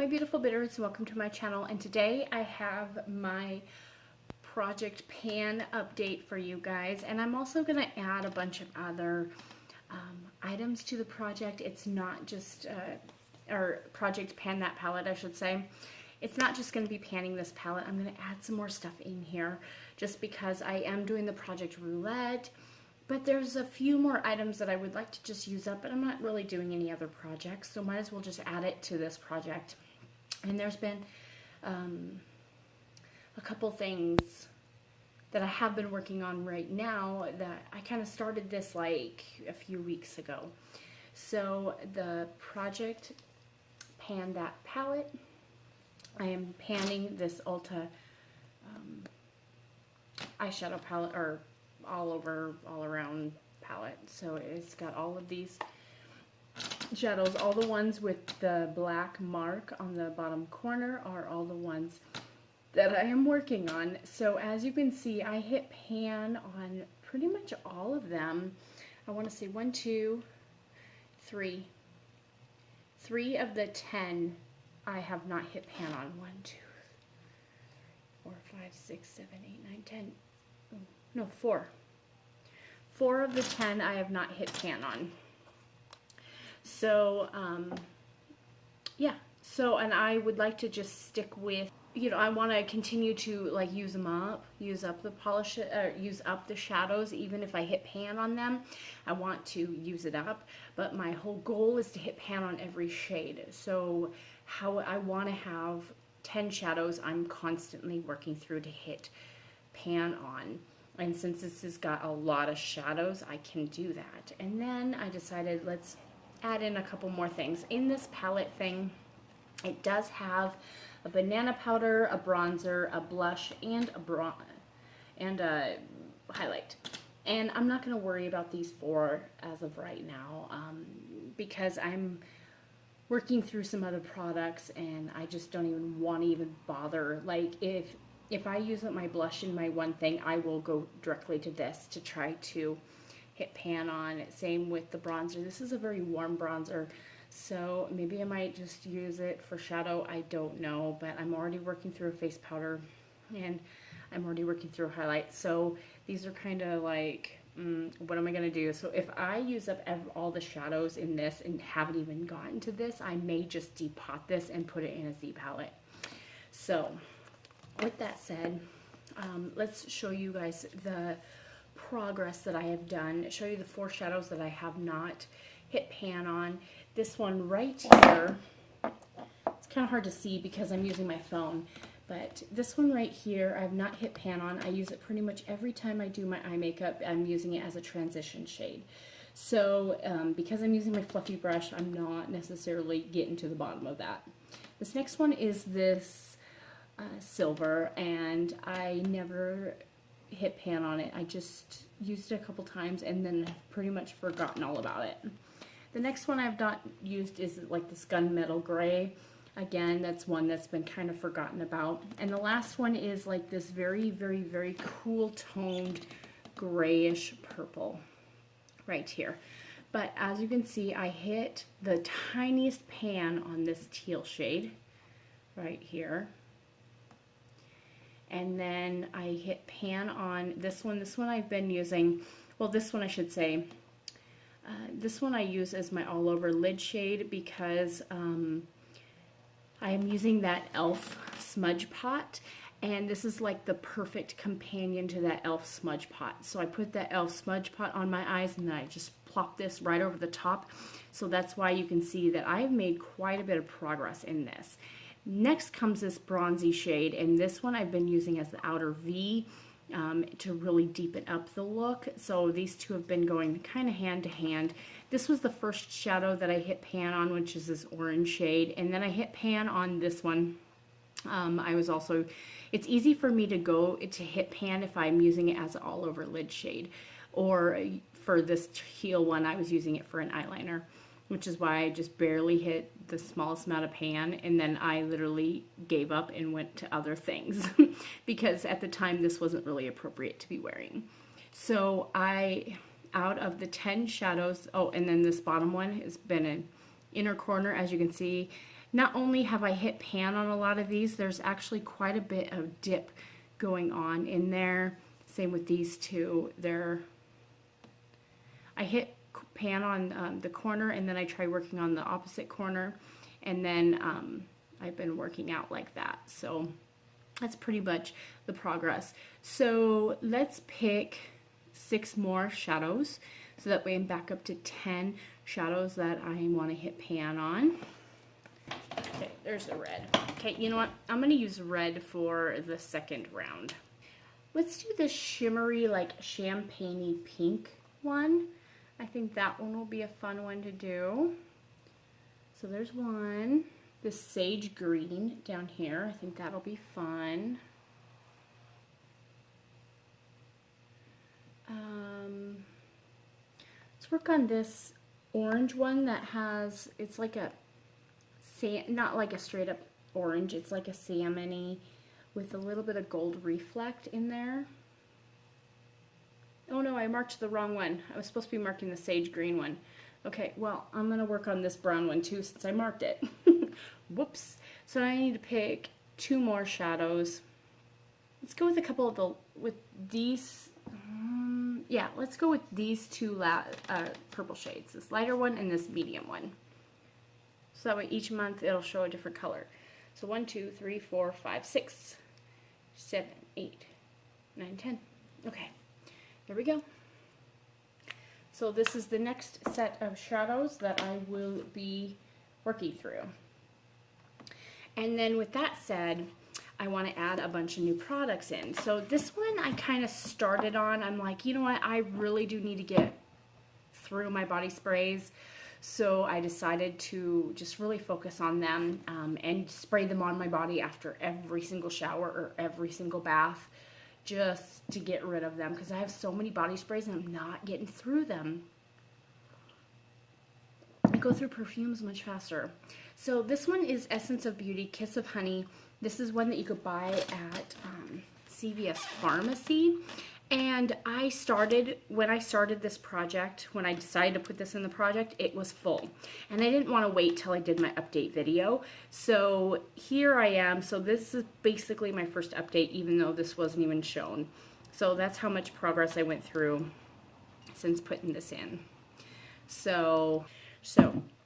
my beautiful Bitterroots, and welcome to my channel. And today I have my project pan update for you guys, and I'm also going to add a bunch of other items to the project. It's not just or project pan that palette, I should say. It's not just going to be panning this palette. I'm going to add some more stuff in here just because I am doing the project roulette. But there's a few more items that I would like to just use up, but I'm not really doing any other projects, so might as well just add it to this project. And there's been a couple things that I have been working on right now that I kind of started this like a few weeks ago. So the project pan that palette. I am panning this Ulta eyeshadow palette, or all around palette. So it's got all of these shadows. All the ones with the black mark on the bottom corner are all the ones that I am working on. So as you can see, I hit pan on pretty much all of them. I want to say 1, 2, 3. 3 of the 10 I have not hit pan on. 1, 2, 4, 5, 6, 7, 8, 9, 10. No, 4. 4 of the 10 I have not hit pan on. So, yeah. So, and I would like to just stick with, you know, I want to continue to like use them up, use up the polish, use up the shadows. Even if I hit pan on them, I want to use it up. But my whole goal is to hit pan on every shade. So, how I want to have 10 shadows I'm constantly working through to hit pan on. And since this has got a lot of shadows, I can do that. And then I decided let's add in a couple more things. In this palette thing, it does have a banana powder, a bronzer, a blush, and a highlight. And I'm not going to worry about these 4 as of right now because I'm working through some other products and I just don't even want to even bother. Like if I use up my blush in my one thing, I will go directly to this to try to hit pan on. Same with the bronzer. This is a very warm bronzer, so maybe I might just use it for shadow. I don't know, but I'm already working through a face powder and I'm already working through a highlight. So these are kind of like, what am I going to do? So if I use up all the shadows in this and haven't even gotten to this, I may just depot this and put it in a Z palette. So with that said, let's show you guys the progress that I have done. Show you the 4 shadows that I have not hit pan on. This one right here, it's kind of hard to see because I'm using my phone, but this one right here I have not hit pan on. I use it pretty much every time I do my eye makeup. I'm using it as a transition shade. So because I'm using my fluffy brush, I'm not necessarily getting to the bottom of that. This next one is this silver, and I never hit pan on it. I just used it a couple times and then have pretty much forgotten all about it. The next one I've not used is like this gunmetal gray. Again, that's one that's been kind of forgotten about. And the last one is like this very, very, very cool toned grayish purple right here. But as you can see, I hit the tiniest pan on this teal shade right here. And then I hit pan on this one. This one I've been using, well, this one I should say, this one I use as my all over lid shade because I am using that e.l.f. smudge pot, and this is like the perfect companion to that e.l.f. smudge pot. So I put that e.l.f. smudge pot on my eyes and then I just plop this right over the top. So that's why you can see that I've made quite a bit of progress in this. Next comes this bronzy shade, and this one I've been using as the outer V to really deepen up the look. So these two have been going kind of hand to hand. This was the first shadow that I hit pan on, which is this orange shade, and then I hit pan on this one. It's easy for me to hit pan if I'm using it as an all over lid shade, or for this teal one I was using it for an eyeliner, which is why I just barely hit the smallest amount of pan, and then I literally gave up and went to other things because at the time this wasn't really appropriate to be wearing. So out of the 10 shadows, oh, and then this bottom one has been an inner corner, as you can see, Not only have I hit pan on a lot of these, there's actually quite a bit of dip going on in there. Same with these two. I hit pan on the corner, and then I try working on the opposite corner, and then I've been working out like that. So that's pretty much the progress. So let's pick 6 more shadows, so that way I'm back up to 10 shadows that I want to hit pan on. Okay, there's the red. Okay, you know what? I'm going to use red for the second round. Let's do this shimmery, like champagne-y pink one. I think that one will be a fun one to do. So there's one. This sage green down here. I think that'll be fun. Let's work on this orange one that has, it's like a, not like a straight up orange, it's like a salmon-y with a little bit of gold reflect in there. Oh no, I marked the wrong one. I was supposed to be marking the sage green one. Okay, well, I'm going to work on this brown one too since I marked it. Whoops. So I need to pick 2 more shadows. Let's go with a couple of these. Yeah, let's go with these 2 purple shades. This lighter one and this medium one. So that way each month it'll show a different color. So 1, 2, 3, 4, 5, 6, 7, 8, 9, 10. Okay, there we go. So this is the next set of shadows that I will be working through. And then with that said, I want to add a bunch of new products in. So this one I kind of started on. I'm like, you know what? I really do need to get through my body sprays. So I decided to just really focus on them and spray them on my body after every single shower or every single bath, just to get rid of them, because I have so many body sprays and I'm not getting through them. I go through perfumes much faster. So this one is Essence of Beauty Kiss of Honey. This is one that you could buy at CVS Pharmacy. And when I started this project, when I decided to put this in the project, it was full. And I didn't want to wait till I did my update video. So here I am. So this is basically my first update, even though this wasn't even shown. So that's how much progress I went through since putting this in. So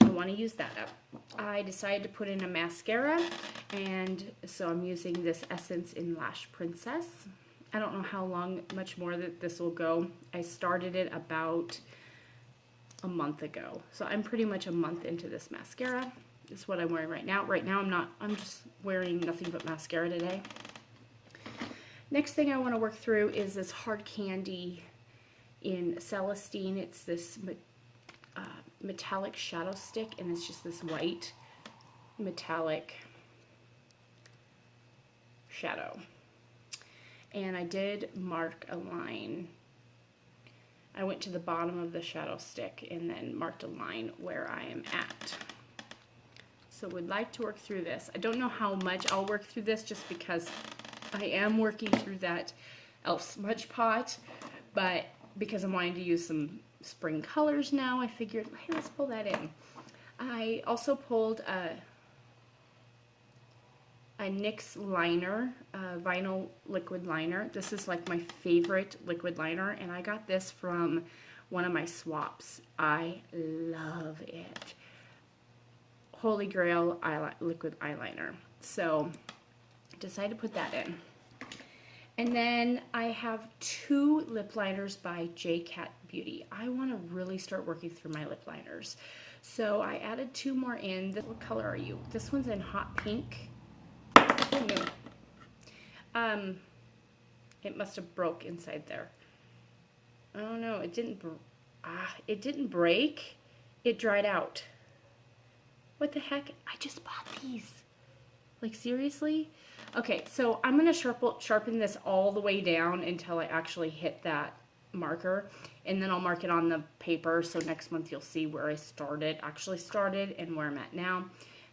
I want to use that up. I decided to put in a mascara, and so I'm using this Essence in Lash Princess. I don't know how much more that this will go. I started it about a month ago. So I'm pretty much a month into this mascara. This is what I'm wearing right now. Right now I'm just wearing nothing but mascara today. Next thing I want to work through is this Hard Candy in Celestine. It's this metallic shadow stick, and it's just this white metallic shadow. And I did mark a line. I went to the bottom of the shadow stick and then marked a line where I am at. So would like to work through this. I don't know how much I'll work through this, just because I am working through that Elf Smudge Pot, but because I'm wanting to use some spring colors now, I figured, hey, let's pull that in. I also pulled a NYX liner, vinyl liquid liner. This is like my favorite liquid liner, and I got this from one of my swaps. I love it. Holy Grail liquid eyeliner. So decided to put that in. And then I have 2 lip liners by J-Cat Beauty. I want to really start working through my lip liners. So I added 2 more in. What color are you? This one's in hot pink. Oh no. It must have broke inside there. Oh no, it didn't break. It dried out. What the heck? I just bought these. Like, seriously? Okay, so I'm going to sharpen this all the way down until I actually hit that marker, and then I'll mark it on the paper, so next month you'll see where I actually started and where I'm at now.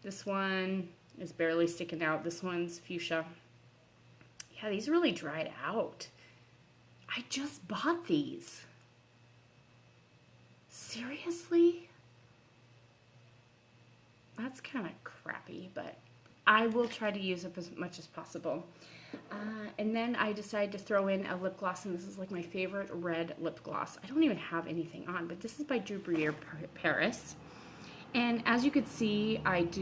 This one is barely sticking out. This one's fuchsia. Yeah, these really dried out. I just bought these. Seriously? that's kind of crappy, but I will try to use up as much as possible. And then I decided to throw in a lip gloss, and this is like my favorite red lip gloss. I don't even have anything on, but this is by Drew Briere Paris. And as you can see, I've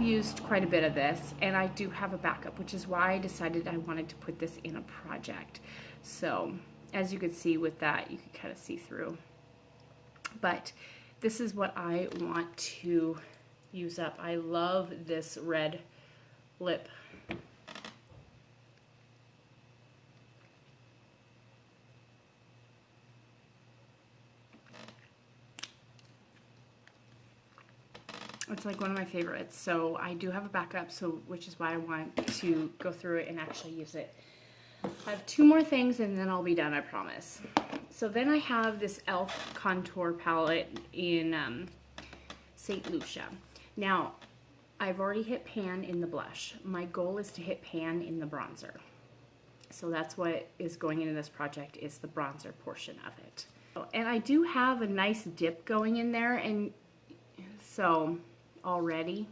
used quite a bit of this, and I do have a backup, which is why I decided I wanted to put this in a project. So as you can see with that, you can kind of see through. But this is what I want to use up. I love this red lip. It's like one of my favorites. So I do have a backup, which is why I want to go through it and actually use it. I have 2 more things and then I'll be done, I promise. So then I have this e.l.f. contour palette in St. Lucia. Now, I've already hit pan in the blush. My goal is to hit pan in the bronzer. So that's what is going into this project, is the bronzer portion of it. And I do have a nice dip going in there, and so already,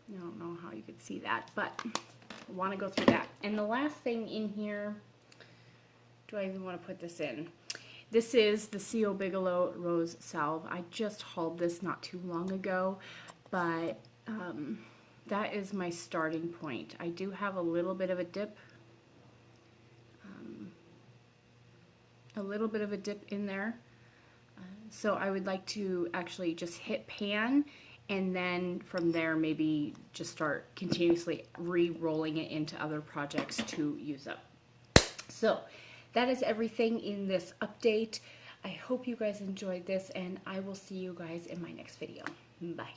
I don't know how you could see that, but I want to go through that. And the last thing in here, do I even want to put this in? This is the C.O. Bigelow Rose Salve. I just hauled this not too long ago, but that is my starting point. I do have a little bit of a dip. In there. So I would like to actually just hit pan, and then from there maybe just start continuously re-rolling it into other projects to use up. So that is everything in this update. I hope you guys enjoyed this, and I will see you guys in my next video. Bye.